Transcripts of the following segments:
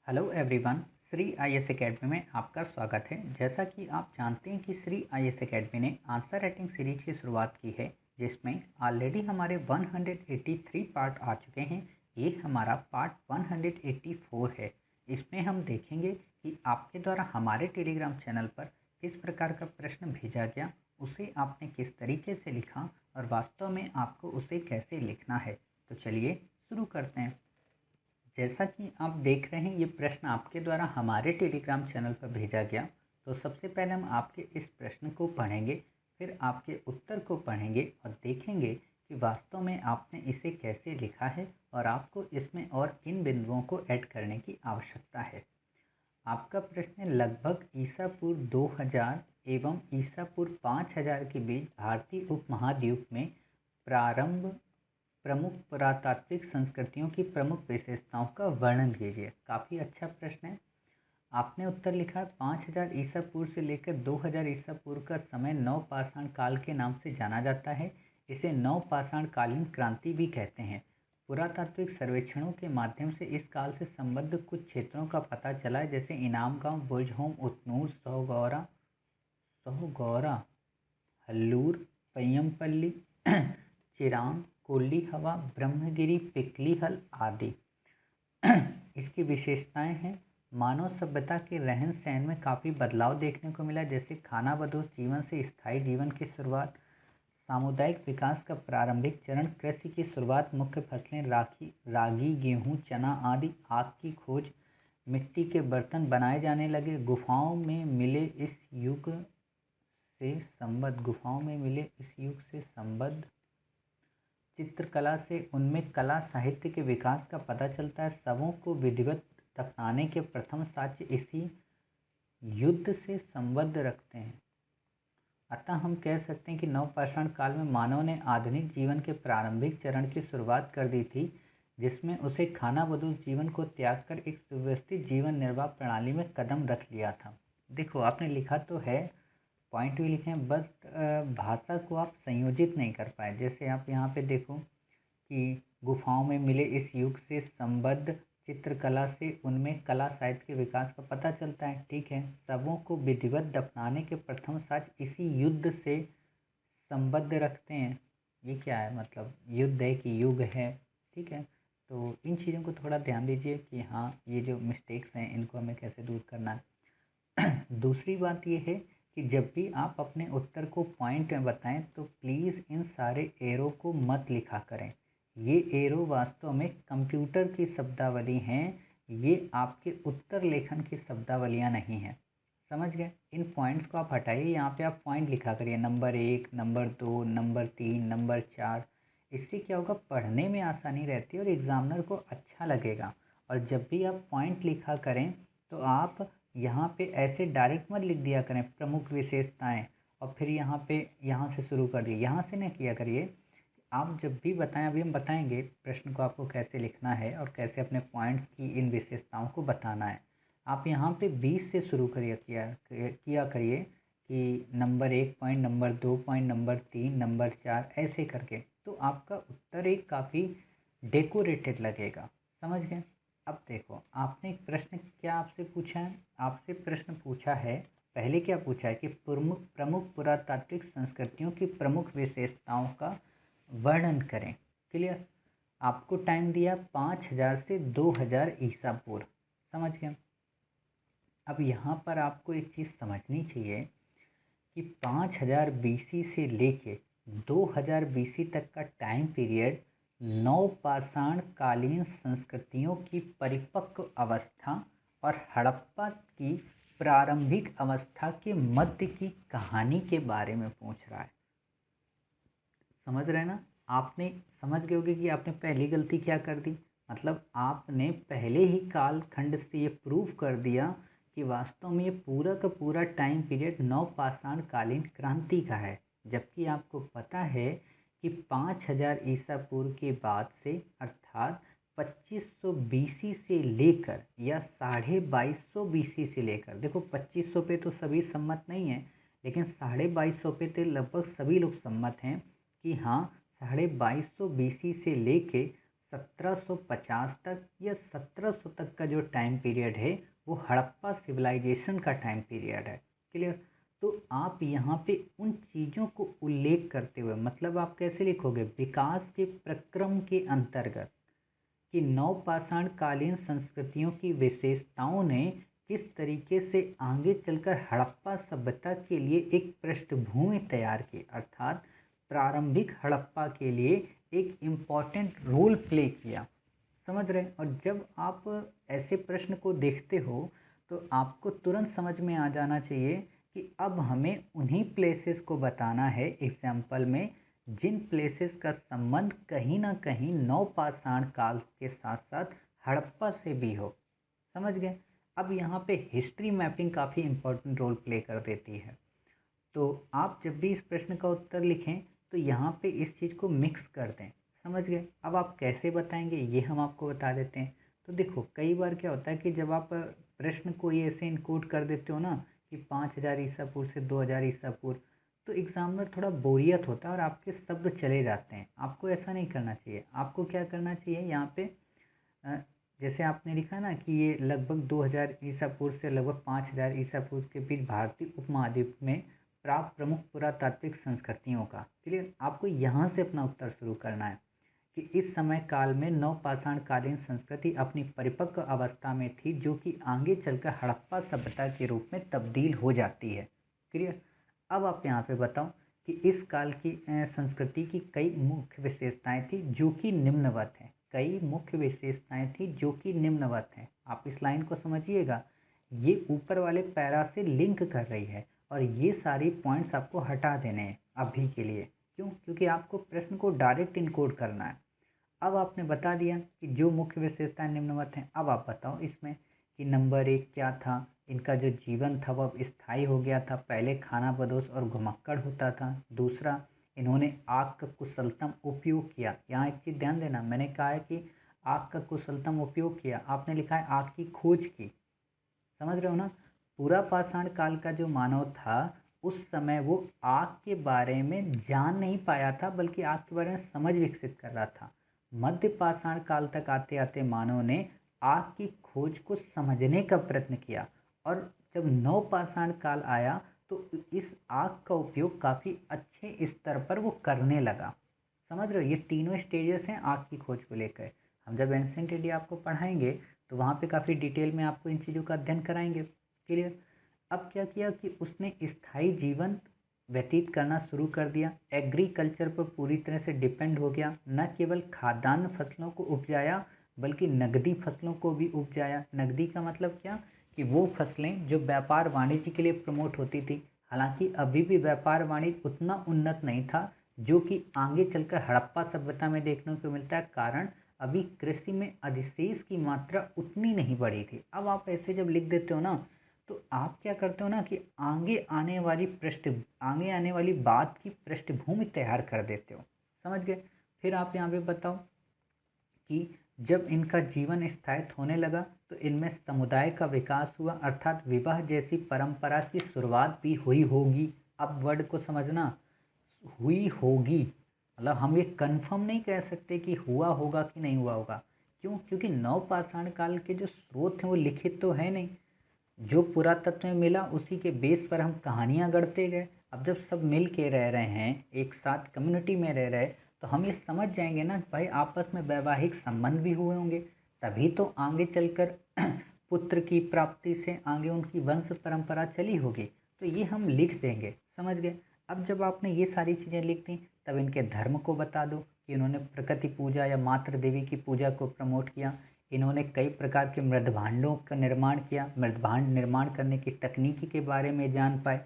Hello everyone, Shri IAS academy में आपका स्वागत है। जैसा कि आप जानते हैं कि श्री आईएएस एकेडमी ने आंसर राइटिंग सीरीज की शुरुआत की है, जिसमें ऑलरेडी हमारे 183 पार्ट आ चुके हैं। ये हमारा पार्ट 184 है। इसमें हम देखेंगे कि आपके द्वारा हमारे टेलीग्राम चैनल पर किस प्रकार का प्रश्न भेजा गया, उसे आपने किस तरीके से लिखा और वास्तव में आपको उसे कैसे लिखना है। तो चलिए शुरू करते हैं। जैसा कि आप देख रहे हैं, ये प्रश्न आपके द्वारा हमारे टेलीग्राम चैनल पर भेजा गया। तो सबसे पहले हम आपके इस प्रश्न को पढ़ेंगे, फिर आपके उत्तर को पढ़ेंगे और देखेंगे कि वास्तव में आपने इसे कैसे लिखा है और आपको इसमें और किन बिंदुओं को ऐड करने की आवश्यकता है। आपका प्रश्न लगभग ईसा पूर्व 2000 एवं ईसा पूर्व 5000 के बीच भारतीय उपमहाद्वीप में प्रारंभ प्रमुख पुरातात्विक संस्कृतियों की प्रमुख विशेषताओं का वर्णन कीजिए। काफ़ी अच्छा प्रश्न है। आपने उत्तर लिखा है 5000 ईसा पूर्व से लेकर 2000 ईसा पूर्व का समय नवपाषाण काल के नाम से जाना जाता है। इसे नवपाषाण कालीन क्रांति भी कहते हैं। पुरातात्विक सर्वेक्षणों के माध्यम से इस काल से संबद्ध कुछ क्षेत्रों का पता चला है, जैसे इनाम गांव, बुर्जहोम, उतनूर, सोहगौरा, हल्लूर, पय्यमपल्ली, चिरांग, कोल्ली हवा, ब्रह्मगिरी, पिकलीहल आदि। इसकी विशेषताएं हैं। मानव सभ्यता के रहन सहन में काफ़ी बदलाव देखने को मिला, जैसे खानाबदोश जीवन से स्थायी जीवन की शुरुआत, सामुदायिक विकास का प्रारंभिक चरण, कृषि की शुरुआत, मुख्य फसलें रागी, गेहूँ, चना आदि, आग की खोज, मिट्टी के बर्तन बनाए जाने लगे, गुफाओं में मिले इस युग से संबद्ध चित्रकला से उनमें कला साहित्य के विकास का पता चलता है। शवों को विधिवत दफनाने के प्रथम साक्ष्य इसी युद्ध से संबद्ध रखते हैं। अतः हम कह सकते हैं कि नवपाषाण काल में मानव ने आधुनिक जीवन के प्रारंभिक चरण की शुरुआत कर दी थी, जिसमें उसे खानाबदोश जीवन को त्याग कर एक सुव्यवस्थित जीवन निर्वाह प्रणाली में कदम रख लिया था। देखो, आपने लिखा तो है, पॉइंट भी लिखे हैं, बस भाषा को आप संयोजित नहीं कर पाए। जैसे आप यहाँ पे देखो कि गुफाओं में मिले इस युग से संबद्ध चित्रकला से उनमें कला साहित्य के विकास का पता चलता है। ठीक है। शवों को विधिवत दफनाने के प्रथम साक्ष्य इसी युद्ध से संबद्ध रखते हैं। ये क्या है, मतलब युद्ध है कि युग है। ठीक है। तो इन चीज़ों को थोड़ा ध्यान दीजिए कि हाँ, ये जो मिस्टेक्स हैं इनको हमें कैसे दूर करना है। दूसरी बात ये है कि जब भी आप अपने उत्तर को पॉइंट में बताएं तो प्लीज़ इन सारे एरो को मत लिखा करें। ये एरो वास्तव में कंप्यूटर की शब्दावली हैं, ये आपके उत्तर लेखन की शब्दावलियां नहीं हैं। समझ गए? इन पॉइंट्स को आप हटाइए। यहाँ पे आप पॉइंट लिखा करिए, नंबर 1, नंबर 2, नंबर 3, नंबर 4। इससे क्या होगा, पढ़ने में आसानी रहती है और एग्ज़ामिनर को अच्छा लगेगा। और जब भी आप पॉइंट लिखा करें तो आप यहाँ पे ऐसे डायरेक्ट मत लिख दिया करें प्रमुख विशेषताएं और फिर यहाँ से शुरू कर दिए, यहाँ से न किया करिए। आप जब भी बताएं, अभी हम बताएंगे प्रश्न को आपको कैसे लिखना है और कैसे अपने पॉइंट्स की इन विशेषताओं को बताना है। आप यहाँ पे 20 से शुरू किया करिए कि number 1 point, number 2 point, number 3, number 4 ऐसे करके, तो आपका उत्तर एक काफ़ी डेकोरेटेड लगेगा। समझ गए? अब देखो, आपने एक प्रश्न क्या आपसे पूछा है, आपसे प्रश्न पूछा है, पहले क्या पूछा है कि प्रमुख पुरातात्विक संस्कृतियों की प्रमुख विशेषताओं का वर्णन करें। क्लियर? आपको टाइम दिया 5000 से 2000 ईसा पूर्व। समझ गए? अब यहाँ पर आपको एक चीज़ समझनी चाहिए कि 5000 बीसी से लेके 2000 बीसी तक का टाइम पीरियड नवपाषाण कालीन संस्कृतियों की परिपक्व अवस्था और हड़प्पा की प्रारंभिक अवस्था के मध्य की कहानी के बारे में पूछ रहा है। समझ रहे हैं ना? आपने समझ गए होगे कि आपने पहली गलती क्या कर दी। मतलब आपने पहले ही कालखंड से ये प्रूव कर दिया कि वास्तव में ये पूरा का पूरा टाइम पीरियड नवपाषाण कालीन क्रांति का है, जबकि आपको पता है कि 5000 ईसा पूर्व के बाद से अर्थात 2500 बीसी से लेकर या 2250 बीसी से लेकर, देखो 2500 पे तो सभी सम्मत नहीं है, लेकिन 2250 पे तो लगभग सभी लोग सम्मत हैं कि हाँ 2250 बीसी से लेके 1750 तक या 1700 तक का जो टाइम पीरियड है वो हड़प्पा सिविलाइजेशन का टाइम पीरियड है। क्लियर। तो आप यहाँ पे उन चीज़ों को उल्लेख करते हुए, मतलब आप कैसे लिखोगे, विकास के प्रक्रम के अंतर्गत कि नवपाषाण कालीन संस्कृतियों की विशेषताओं ने किस तरीके से आगे चलकर हड़प्पा सभ्यता के लिए एक पृष्ठभूमि तैयार की, अर्थात प्रारंभिक हड़प्पा के लिए एक इम्पॉर्टेंट रोल प्ले किया। समझ रहे हैं। और जब आप ऐसे प्रश्न को देखते हो तो आपको तुरंत समझ में आ जाना चाहिए कि अब हमें उन्हीं प्लेसेस को बताना है एग्जाम्पल में जिन प्लेसेस का संबंध कहीं ना कहीं नवपाषाण काल के साथ साथ हड़प्पा से भी हो। समझ गए। अब यहाँ पे हिस्ट्री मैपिंग काफ़ी इम्पोर्टेंट रोल प्ले कर देती है। तो आप जब भी इस प्रश्न का उत्तर लिखें तो यहाँ पे इस चीज़ को मिक्स कर दें। समझ गए। अब आप कैसे बताएंगे ये हम आपको बता देते हैं। तो देखो, कई बार क्या होता है कि जब आप प्रश्न को ये ऐसे इनकोड कर देते हो ना कि 5000 ईसा पूर्व से 2000 ईसा पूर्व, तो एग्ज़ामिनर थोड़ा बोरियत होता है और आपके शब्द चले जाते हैं। आपको ऐसा नहीं करना चाहिए। आपको क्या करना चाहिए यहाँ पे, अ, जैसे आपने लिखा ना कि ये लगभग 2000 ईसा पूर्व से लगभग 5000 ईसा पूर्व के बीच भारतीय उपमहाद्वीप में प्राप्त प्रमुख पुरातात्विक संस्कृतियों का। क्लियर। आपको यहाँ से अपना उत्तर शुरू करना है कि इस समय काल में नवपाषाण कालीन संस्कृति अपनी परिपक्व अवस्था में थी, जो कि आगे चलकर हड़प्पा सभ्यता के रूप में तब्दील हो जाती है। क्लियर। अब आप यहाँ पे बताओ कि इस काल की संस्कृति की कई मुख्य विशेषताएं थी जो कि निम्नवत हैं। कई मुख्य विशेषताएं थी जो कि निम्नवत हैं। आप इस लाइन को समझिएगा, ये ऊपर वाले पैरा से लिंक कर रही है और ये सारी पॉइंट्स आपको हटा देने हैं अभी के लिए। क्यों? क्योंकि आपको प्रश्न को डायरेक्ट इनकोड करना है। अब आपने बता दिया कि जो मुख्य विशेषताएं निम्नवत हैं। अब आप बताओ इसमें कि नंबर 1 क्या था, इनका जो जीवन था वह स्थायी हो गया था। पहले खानाबदोश और घुमक्कड़ होता था। दूसरा, इन्होंने आग का कुशलतम उपयोग किया। यहाँ एक चीज़ ध्यान देना, मैंने कहा है कि आग का कुशलतम उपयोग किया, आपने लिखा है आग की खोज की। समझ रहे हो ना। पूरा पाषाण काल का जो मानव था उस समय वो आग के बारे में जान नहीं पाया था, बल्कि आग के बारे में समझ विकसित कर रहा था। मध्य पाषाण काल तक आते आते मानव ने आग की खोज को समझने का प्रयत्न किया और जब नवपाषाण काल आया तो इस आग का उपयोग काफ़ी अच्छे स्तर पर वो करने लगा। समझ रहे हो। ये तीनों स्टेजेस हैं आग की खोज को लेकर। हम जब एंशिएंट इंडिया आपको पढ़ाएंगे तो वहाँ पे काफ़ी डिटेल में आपको इन चीज़ों का अध्ययन कराएंगे। क्लियर। अब क्या किया कि उसने स्थायी जीवन व्यतीत करना शुरू कर दिया। एग्रीकल्चर पर पूरी तरह से डिपेंड हो गया। न केवल खाद्यान्न फसलों को उपजाया बल्कि नकदी फसलों को भी उपजाया। नकदी का मतलब क्या, कि वो फसलें जो व्यापार वाणिज्य के लिए प्रमोट होती थी। हालांकि अभी भी व्यापार वाणिज्य उतना उन्नत नहीं था जो कि आगे चलकर हड़प्पा सभ्यता में देखने को मिलता है। कारण अभी कृषि में अधिशेष की मात्रा उतनी नहीं बढ़ी थी। अब आप ऐसे जब लिख देते हो ना तो आप क्या करते हो ना कि आगे आने वाली बात की पृष्ठभूमि तैयार कर देते हो। समझ गए। फिर आप यहाँ पे बताओ कि जब इनका जीवन स्थायित होने लगा तो इनमें समुदाय का विकास हुआ, अर्थात विवाह जैसी परंपरा की शुरुआत भी हुई होगी। अब वर्ड को समझना, हुई होगी मतलब हम ये कंफर्म नहीं कह सकते कि हुआ होगा कि नहीं हुआ होगा। क्यों? क्योंकि नवपाषाण काल के जो स्रोत हैं वो लिखित तो है नहीं। जो पुरातत्व में मिला उसी के बेस पर हम कहानियाँ गढ़ते गए। अब जब सब मिल के रह रहे हैं, एक साथ कम्युनिटी में रह रहे, तो हम ये समझ जाएंगे ना कि भाई आपस में वैवाहिक संबंध भी हुए होंगे, तभी तो आगे चलकर पुत्र की प्राप्ति से आगे उनकी वंश परंपरा चली होगी। तो ये हम लिख देंगे। समझ गए। अब जब आपने ये सारी चीज़ें लिख दी तब इनके धर्म को बता दो कि इन्होंने प्रकृति पूजा या मातृ देवी की पूजा को प्रमोट किया। इन्होंने कई प्रकार के मृदभांडों का निर्माण किया। मृदभांड निर्माण करने की तकनीकी के बारे में जान पाए।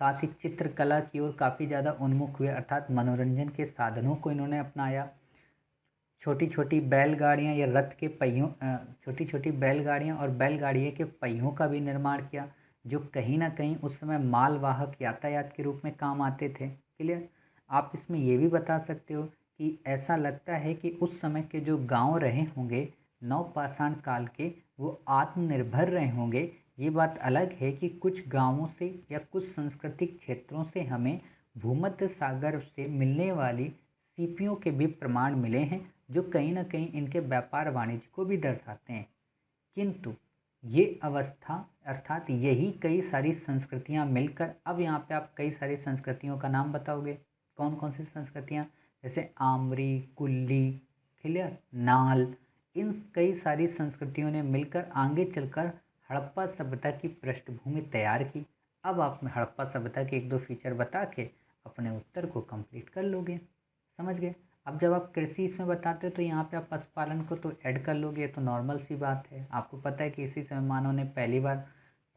साथ ही चित्रकला की ओर काफ़ी ज़्यादा उन्मुख हुए, अर्थात मनोरंजन के साधनों को इन्होंने अपनाया। छोटी छोटी बैलगाड़ियाँ या रथ के पहियों छोटी छोटी बैलगाड़ियाँ और बैलगाड़ियों के पहियों का भी निर्माण किया, जो कहीं ना कहीं उस समय मालवाहक यातायात के रूप में काम आते थे। क्लियर। आप इसमें ये भी बता सकते हो कि ऐसा लगता है कि उस समय के जो गांव रहे होंगे नवपाषाण काल के, वो आत्मनिर्भर रहे होंगे। ये बात अलग है कि कुछ गांवों से या कुछ सांस्कृतिक क्षेत्रों से हमें भूमध्य सागर से मिलने वाली सीपियों के भी प्रमाण मिले हैं जो कहीं ना कहीं इनके व्यापार वाणिज्य को भी दर्शाते हैं। किंतु ये अवस्था अर्थात यही कई सारी संस्कृतियां मिलकर, अब यहाँ पे आप कई सारी संस्कृतियों का नाम बताओगे, कौन कौन सी संस्कृतियां, जैसे आमरी, कुल्ली, क्लियर, नाल, इन कई सारी संस्कृतियों ने मिलकर आगे चलकर हड़प्पा सभ्यता की पृष्ठभूमि तैयार की। अब आप हड़प्पा सभ्यता के एक दो फीचर बता के अपने उत्तर को कंप्लीट कर लोगे। समझ गए। अब जब आप कृषि इसमें बताते हो तो यहाँ पे आप पशुपालन को तो ऐड कर लोगे, तो नॉर्मल सी बात है। आपको पता है कि इसी समय मानव ने पहली बार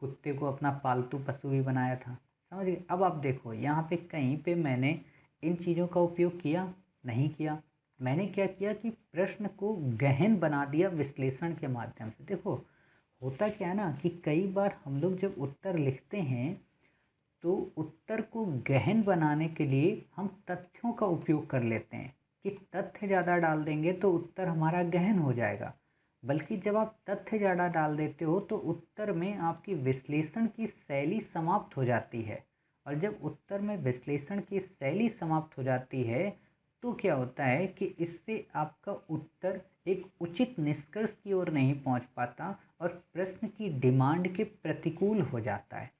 कुत्ते को अपना पालतू पशु भी बनाया था। समझ गए। अब आप देखो यहाँ पे कहीं पे मैंने इन चीज़ों का उपयोग किया नहीं किया। मैंने क्या किया कि प्रश्न को गहन बना दिया विश्लेषण के माध्यम से। देखो होता क्या है ना कि कई बार हम लोग जब उत्तर लिखते हैं तो उत्तर को गहन बनाने के लिए हम तथ्यों का उपयोग कर लेते हैं कि तथ्य ज़्यादा डाल देंगे तो उत्तर हमारा गहन हो जाएगा। बल्कि जब आप तथ्य ज़्यादा डाल देते हो तो उत्तर में आपकी विश्लेषण की शैली समाप्त हो जाती है। और जब उत्तर में विश्लेषण की शैली समाप्त हो जाती है तो क्या होता है कि इससे आपका उत्तर एक उचित निष्कर्ष की ओर नहीं पहुंच पाता और प्रश्न की डिमांड के प्रतिकूल हो जाता है।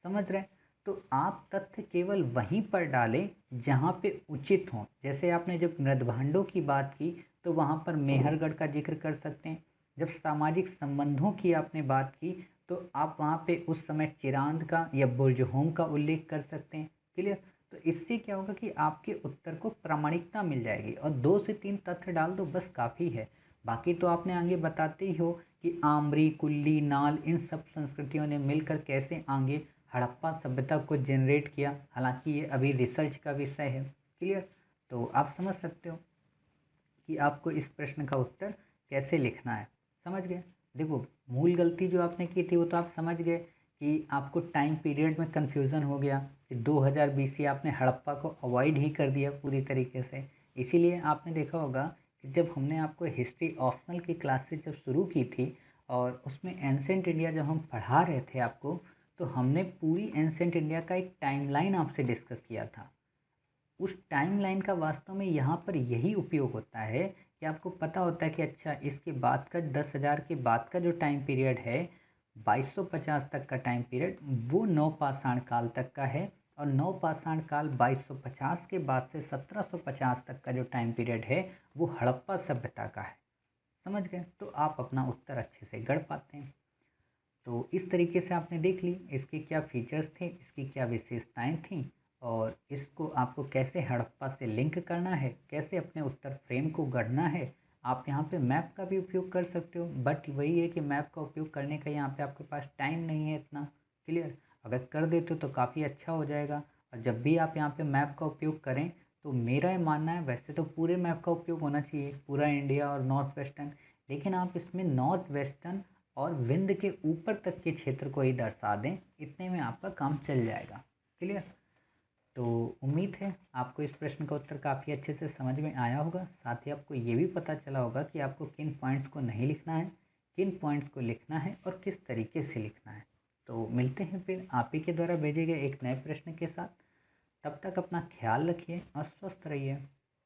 समझ रहे हैं? तो आप तथ्य केवल वहीं पर डालें जहाँ पे उचित हों। जैसे आपने जब मृदभांडों की बात की तो वहाँ पर मेहरगढ़ का जिक्र कर सकते हैं। जब सामाजिक संबंधों की आपने बात की तो आप वहाँ पे उस समय चिरांद का या बुर्जहोम का उल्लेख कर सकते हैं। क्लियर। तो इससे क्या होगा कि आपके उत्तर को प्रामाणिकता मिल जाएगी और 2 से 3 तथ्य डाल दो बस काफ़ी है। बाकी तो आपने आगे बताते ही हो कि आमरी, कुल्ली, नाल इन सब संस्कृतियों ने मिलकर कैसे आगे हड़प्पा सभ्यता को जनरेट किया। हालांकि ये अभी रिसर्च का विषय है। क्लियर। तो आप समझ सकते हो कि आपको इस प्रश्न का उत्तर कैसे लिखना है। समझ गए। देखो मूल गलती जो आपने की थी वो तो आप समझ गए कि आपको टाइम पीरियड में कन्फ्यूज़न हो गया कि 2000 BC आपने हड़प्पा को अवॉइड ही कर दिया पूरी तरीके से। इसीलिए आपने देखा होगा कि जब हमने आपको हिस्ट्री ऑप्शनल की क्लासेज जब शुरू की थी और उसमें एंसेंट इंडिया जब हम पढ़ा रहे थे आपको, तो हमने पूरी एंसेंट इंडिया का एक टाइमलाइन आपसे डिस्कस किया था। उस टाइमलाइन का वास्तव में यहाँ पर यही उपयोग होता है कि आपको पता होता है कि अच्छा इसके बाद का 10,000 के बाद का जो टाइम पीरियड है 2250 तक का टाइम पीरियड वो नवपाषाण काल तक का है। और नवपाषाण काल 2250 के बाद से 1750 तक का जो टाइम पीरियड है वो हड़प्पा सभ्यता का है। समझ गए। तो आप अपना उत्तर अच्छे से गढ़ पाते हैं। तो इस तरीके से आपने देख ली इसके क्या फीचर्स थे, इसकी क्या विशेषताएं थीं और इसको आपको कैसे हड़प्पा से लिंक करना है, कैसे अपने उत्तर फ्रेम को गढ़ना है। आप यहाँ पे मैप का भी उपयोग कर सकते हो, बट वही है कि मैप का उपयोग करने का यहाँ पे आपके पास टाइम नहीं है इतना। क्लियर। अगर कर देते हो तो काफ़ी अच्छा हो जाएगा। और जब भी आप यहाँ पे मैप का उपयोग करें तो मेरा ये मानना है, वैसे तो पूरे मैप का उपयोग होना चाहिए पूरा इंडिया और नॉर्थ वेस्टर्न, लेकिन आप इसमें नॉर्थ वेस्टर्न और विंध्य के ऊपर तक के क्षेत्र को ही दर्शा दें, इतने में आपका काम चल जाएगा। क्लियर। तो उम्मीद है आपको इस प्रश्न का उत्तर काफ़ी अच्छे से समझ में आया होगा। साथ ही आपको ये भी पता चला होगा कि आपको किन पॉइंट्स को नहीं लिखना है, किन पॉइंट्स को लिखना है और किस तरीके से लिखना है। तो मिलते हैं फिर आप ही के द्वारा भेजे गए एक नए प्रश्न के साथ। तब तक अपना ख्याल रखिए और स्वस्थ रहिए।